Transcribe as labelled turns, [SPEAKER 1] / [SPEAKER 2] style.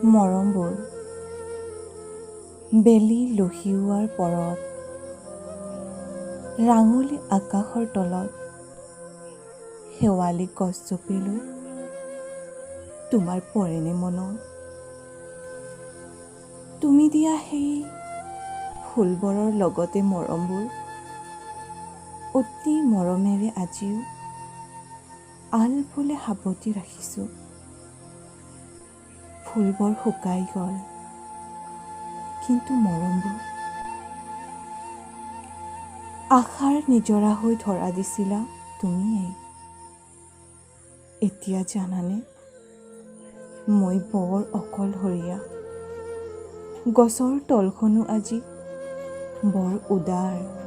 [SPEAKER 1] মৰমবোৰ বেলি লহিওৱাৰ পৰত, ৰাঙলী আকাশৰ তলত, শেৱালি গছ জপিলৈ তোমাৰ পৰেনে মনত? তুমি দিয়া সেই ফুলবোৰৰ লগতে মৰমবোৰ অতি মৰমেৰে আজিও আলফুলে সাৱটি ৰাখিছোঁ। ফুলবোৰ শুকাই গ'ল, কিন্তু মৰমবোৰ আশাৰ নিজৰা হৈ ধৰা দিছিলা তুমিয়েই। এতিয়া জানানে, মই বৰ অকলশৰীয়া। গছৰ তলখনো আজি বৰ উদাৰ।